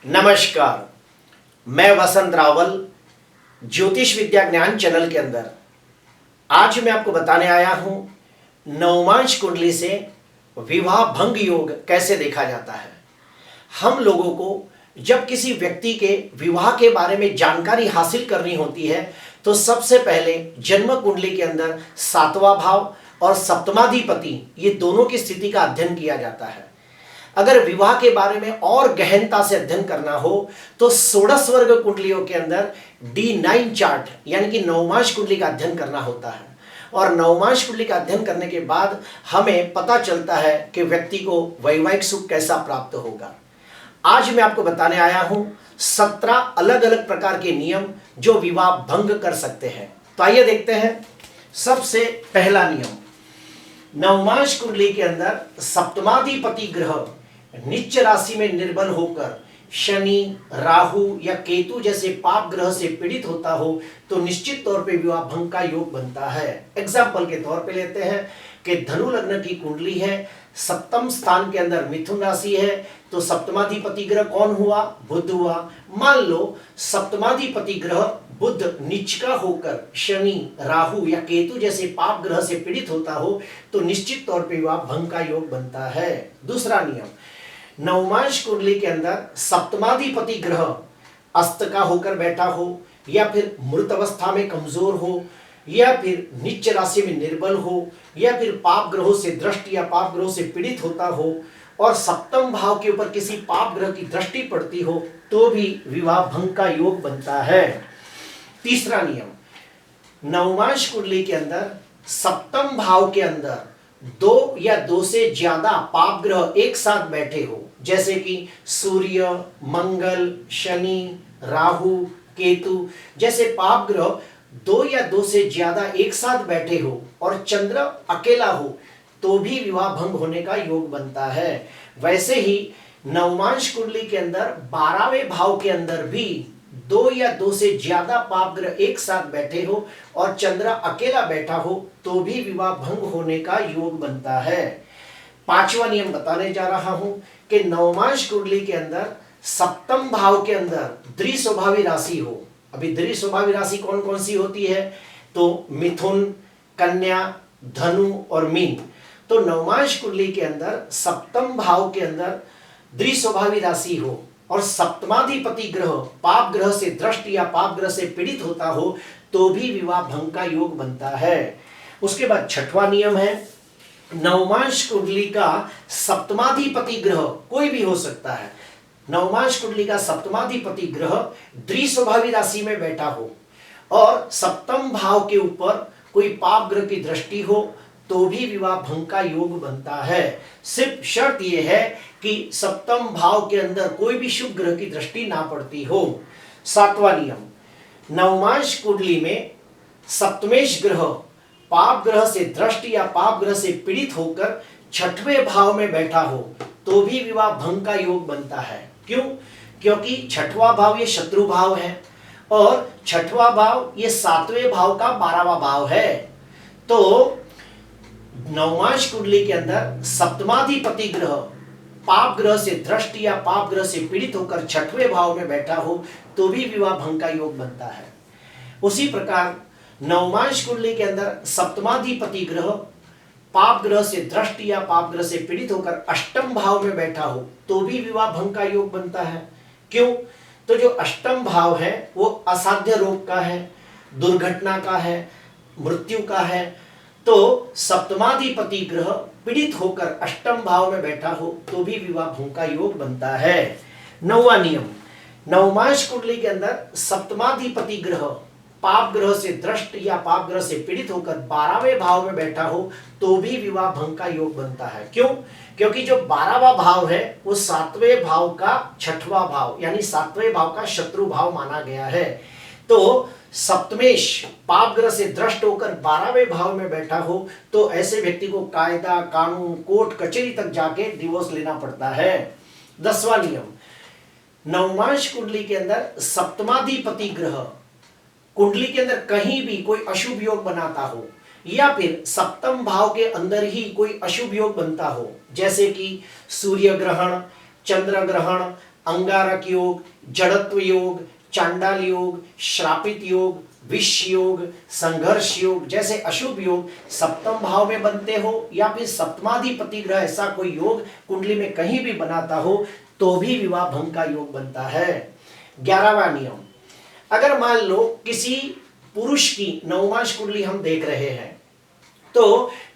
नमस्कार, मैं वसंत रावल ज्योतिष विद्या ज्ञान चैनल के अंदर आज मैं आपको बताने आया हूं नवमांश कुंडली से विवाह भंग योग कैसे देखा जाता है। हम लोगों को जब किसी व्यक्ति के विवाह के बारे में जानकारी हासिल करनी होती है तो सबसे पहले जन्म कुंडली के अंदर सातवां भाव और सप्तमाधिपति ये दोनों की स्थिति का अध्ययन किया जाता है। अगर विवाह के बारे में और गहनता से अध्ययन करना हो तो षोडश वर्ग कुंडलियों के अंदर D9 चार्ट यानी कि नवमांश कुंडली का अध्ययन करना होता है और नवमांश कुंडली का अध्ययन करने के बाद हमें पता चलता है कि व्यक्ति को वैवाहिक सुख कैसा प्राप्त होगा। आज मैं आपको बताने आया हूं 17 अलग अलग प्रकार के नियम जो विवाह भंग कर सकते हैं। तो आइए देखते हैं। सबसे पहला नियम, नवमांश कुंडली के अंदर सप्तमाधिपति ग्रह नीच राशि में निर्बल होकर शनि, राहु या केतु जैसे पाप ग्रह से पीड़ित होता हो तो निश्चित तौर पे विवाह भंग का योग बनता है। एग्जाम्पल के तौर पे लेते हैं कि धनु लग्न की कुंडली है, सप्तम स्थान के अंदर मिथुन राशि है तो सप्तमाधिपति ग्रह कौन हुआ? बुध हुआ। मान लो सप्तमाधिपति ग्रह बुध नीच का होकर शनि, राहु या केतु जैसे पाप ग्रह से पीड़ित होता हो तो निश्चित तौर पे विवाह भंग का योग बनता है। दूसरा नियम, नवमांश कुंडली के अंदर सप्तमाधिपति ग्रह अस्त का होकर बैठा हो या फिर मृत अवस्था में कमजोर हो या फिर नीच राशि में निर्बल हो या फिर पाप ग्रहों से दृष्टि या पाप ग्रहों से पीड़ित होता हो और सप्तम भाव के ऊपर किसी पाप ग्रह की दृष्टि पड़ती हो तो भी विवाह भंग का योग बनता है। तीसरा नियम, नवमांश कुंडली के अंदर सप्तम भाव के अंदर दो या दो से ज्यादा पाप ग्रह एक साथ बैठे हो जैसे कि सूर्य, मंगल, शनि, राहु, केतु जैसे पाप ग्रह दो या दो से ज्यादा एक साथ बैठे हो और चंद्र अकेला हो तो भी विवाह भंग होने का योग बनता है। वैसे ही नवमांश कुंडली के अंदर 12वें भाव के अंदर भी दो या दो से ज्यादा पाप ग्रह एक साथ बैठे हो और चंद्र अकेला बैठा हो तो भी विवाह भंग होने का योग बनता है। पांचवा नियम बताने जा रहा हूं कि नवमांश कुंडली के अंदर सप्तम भाव के अंदर द्विस्वभावी राशि हो। अभी द्विस्वभावी राशि कौन कौन सी होती है? तो मिथुन, कन्या, धनु और मीन। तो नवमांश कुंडली के अंदर सप्तम भाव के अंदर द्विस्वभावी राशि हो और सप्तमाधिपति ग्रह पाप ग्रह से दृष्टि या पाप ग्रह से पीड़ित होता हो तो भी विवाह भंग का योग बनता है। उसके बाद छठवां नियम है, नवमांश कुंडली का सप्तमाधिपति ग्रह कोई भी हो सकता है। नवमांश कुंडली का सप्तमाधिपति ग्रह द्विस्वभावी राशि में बैठा हो और सप्तम भाव के ऊपर कोई पाप ग्रह की दृष्टि हो तो भी विवाह भंग का योग बनता है। सिर्फ शर्त यह है कि सप्तम भाव के अंदर कोई भी शुभ ग्रह की दृष्टि ना पड़ती हो। सातवां नियम, नवमांश कुंडली में सप्तमेश ग्रह पाप ग्रह से दृष्टि या पाप ग्रह से पीड़ित होकर छठवें भाव में बैठा हो तो भी विवाह भंग का योग बनता है। क्यों? क्योंकि छठवां भाव ये शत्रु भाव है और छठवां भाव ये सातवें भाव का 12वां भाव है। तो नवमांश कुंडली के अंदर सप्तमाधिपति ग्रह पाप ग्रह से दृष्टि या पाप ग्रह से पीड़ित होकर छठवें भाव में बैठा हो तो भी विवाह भंग का योग बनता है। उसी प्रकार नवमांश कुंडली के अंदर सप्तमाधिपति ग्रह पाप ग्रह से दृष्टि या पाप ग्रह से पीड़ित होकर अष्टम भाव में बैठा हो तो भी विवाह भंग का योग बनता है। क्यों? तो जो अष्टम भाव है वो असाध्य रोग का है, दुर्घटना का है, मृत्यु का है। तो सप्तमाधिपति ग्रह पीड़ित होकर अष्टम भाव में बैठा हो तो भी विवाह भंग का योग बनता है। नौवां नियम, नवमांश कुंडली के अंदर सप्तमाधिपति ग्रह पाप ग्रह से दृष्ट या पाप ग्रह से पीड़ित होकर 12वें भाव में बैठा हो तो भी विवाह भंग का योग बनता है। क्यों? क्योंकि जो 12वां भाव है वो सातवें भाव का छठवां भाव यानी सातवें भाव का शत्रु भाव माना गया है। तो सप्तमेश पाप ग्रह से दृष्ट होकर 12वें भाव में बैठा हो तो ऐसे व्यक्ति को कायदा, कानून, कोर्ट कचहरी तक जाके डिवोर्स लेना पड़ता है। 10वां नियम, नवमांश कुंडली के अंदर सप्तमाधिपति ग्रह कुंडली के अंदर कहीं भी कोई अशुभ योग बनाता हो या फिर सप्तम भाव के अंदर ही कोई अशुभ योग बनता हो जैसे कि सूर्य ग्रहण, चंद्र ग्रहण, अंगारक योग, जड़त्व योग, चांडाल योग, श्रापित योग, विष योग, संघर्ष योग जैसे अशुभ योग सप्तम भाव में बनते हो या फिर सप्तमाधिपति ग्रह ऐसा कोई योग कुंडली में कहीं भी बनाता हो तो भी विवाह भंग का योग बनता है। 11वां नियम, अगर मान लो किसी पुरुष की नवमांश कुंडली हम देख रहे हैं तो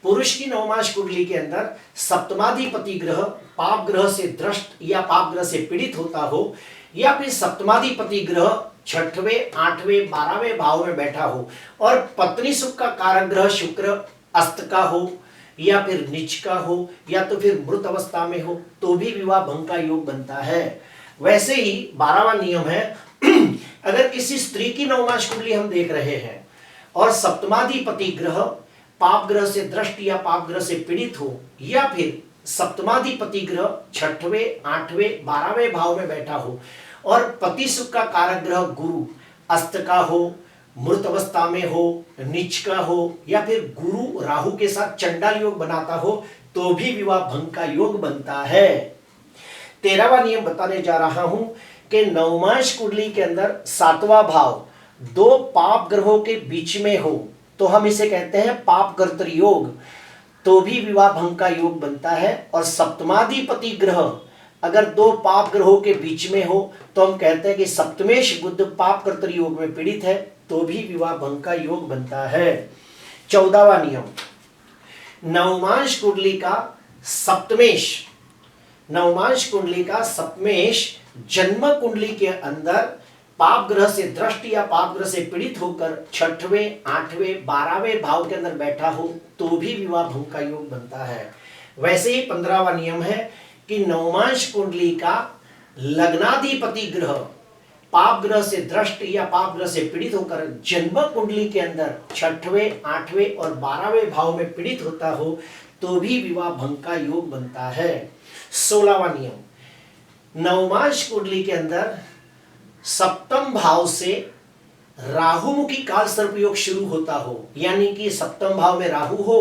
पुरुष की नवमांश कुंडली के अंदर सप्तमाधिपति ग्रह पाप ग्रह से द्रष्ट या पाप ग्रह से पीड़ित होता हो या फिर सप्तमाधिपति ग्रह 6वें, 8वें, 12वें भाव में बैठा हो और पत्नी सुख का कारक ग्रह शुक्र अस्त का हो या फिर नीच का हो या तो फिर मृत अवस्था में हो तो भी विवाह भंग का योग बनता है। वैसे ही 12वां नियम है अगर किसी स्त्री की नवमांश कुंडली हम देख रहे हैं और सप्तमाधिपति ग्रह पाप ग्रह से द्रष्ट या पाप ग्रह से पीड़ित हो या फिर सप्तमाधिपति ग्रह 6वें, 8वें, 12वें भाव में बैठा हो और पति सुख का कारक ग्रह गुरु अस्त का हो, मृत अवस्था में हो, नीच का हो या फिर गुरु राहु के साथ चंडाल योग बनाता हो तो भी विवाह भंग का योग बनता है। 13वां नियम बताने जा रहा हूं कि नवमांश कुंडली के अंदर 7वां भाव दो पाप ग्रहों के बीच में हो तो हम इसे कहते हैं पाप कर्तृ योग तो भी विवाह भंग का योग बनता है। और सप्तमाधिपति ग्रह अगर दो पाप ग्रहों के बीच में हो तो हम कहते हैं कि सप्तमेश बुध पाप कर्तृ योग में पीड़ित है तो भी विवाह भंग का योग बनता है। 14वां नियम, नवमांश कुंडली का सप्तमेश जन्म कुंडली के अंदर पाप ग्रह से दृष्ट या पाप ग्रह से पीड़ित होकर 6वें, 8वें, 12वें भाव के अंदर बैठा हो तो भी विवाह भंग का योग बनता है। वैसे ही 15वां नियम है कि नवमांश कुंडली का लग्नाधिपति ग्रह पाप ग्रह से दृष्ट या पाप ग्रह से पीड़ित होकर जन्म कुंडली के अंदर 6वें, 8वें और 12वें भाव में पीड़ित होता हो तो भी विवाह भंग का योग बनता है। 16वां नियम, नवमांश कुंडली के अंदर सप्तम भाव से राहुमुखी काल सर्प योग शुरू होता हो यानी कि सप्तम भाव में राहु हो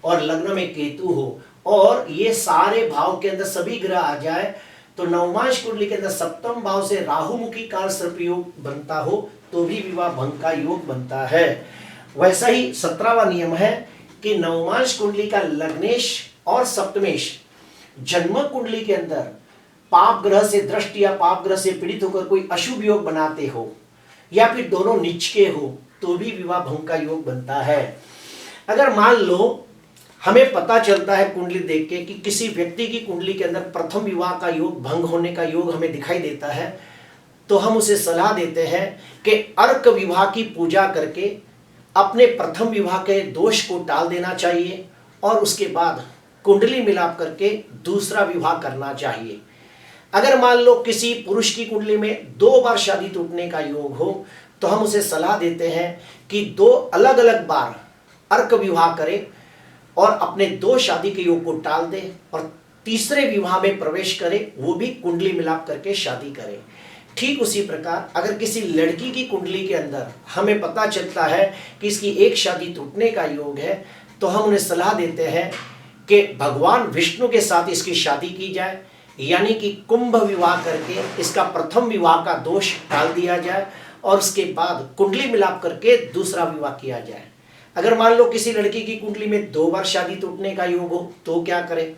और लग्न में केतु हो और ये सारे भाव के अंदर सभी ग्रह आ जाए तो नवमांश कुंडली के अंदर सप्तम भाव से राहुमुखी काल सर्प योग बनता हो तो भी विवाह भंग का योग बनता है। वैसा ही 17वां नियम है कि नवमांश कुंडली का लग्नेश और सप्तमेश जन्म कुंडली के अंदर पाप ग्रह से दृष्ट या पाप ग्रह से पीड़ित होकर कोई अशुभ योग बनाते हो या फिर दोनों नीच के हो तो भी विवाह भंग का योग बनता है। अगर मान लो हमें पता चलता है कुंडली देख के कि किसी व्यक्ति की कुंडली के अंदर प्रथम विवाह का योग भंग होने का योग हमें दिखाई देता है तो हम उसे सलाह देते हैं कि अर्क विवाह की पूजा करके अपने प्रथम विवाह के दोष को टाल देना चाहिए और उसके बाद कुंडली मिलाप करके दूसरा विवाह करना चाहिए। अगर मान लो किसी पुरुष की कुंडली में 2 बार शादी टूटने का योग हो तो हम उसे सलाह देते हैं कि 2 अलग अलग बार अर्क विवाह करे और अपने 2 शादी के योग को टाल दे और तीसरे विवाह में प्रवेश करे, वो भी कुंडली मिलाप करके शादी करे। ठीक उसी प्रकार अगर किसी लड़की की कुंडली के अंदर हमें पता चलता है कि इसकी एक शादी टूटने का योग है तो हम उन्हें सलाह देते हैं कि भगवान विष्णु के साथ इसकी शादी की जाए यानी कि कुंभ विवाह करके इसका प्रथम विवाह का दोष टाल दिया जाए और उसके बाद कुंडली मिलाप करके दूसरा विवाह किया जाए। अगर मान लो किसी लड़की की कुंडली में 2 बार शादी टूटने का योग हो तो क्या करें,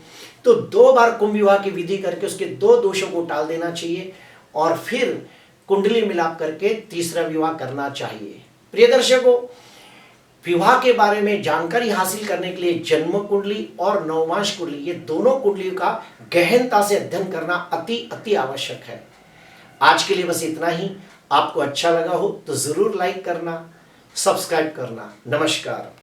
तो 2 बार कुंभ विवाह की विधि करके उसके 2 दोषों को टाल देना चाहिए और फिर कुंडली मिलाप करके तीसरा विवाह करना चाहिए। प्रिय दर्शकों, विवाह के बारे में जानकारी हासिल करने के लिए जन्म कुंडली और नवमांश कुंडली ये दोनों कुंडलियों का गहनता से अध्ययन करना अति आवश्यक है। आज के लिए बस इतना ही। आपको अच्छा लगा हो तो जरूर लाइक करना, सब्सक्राइब करना। नमस्कार।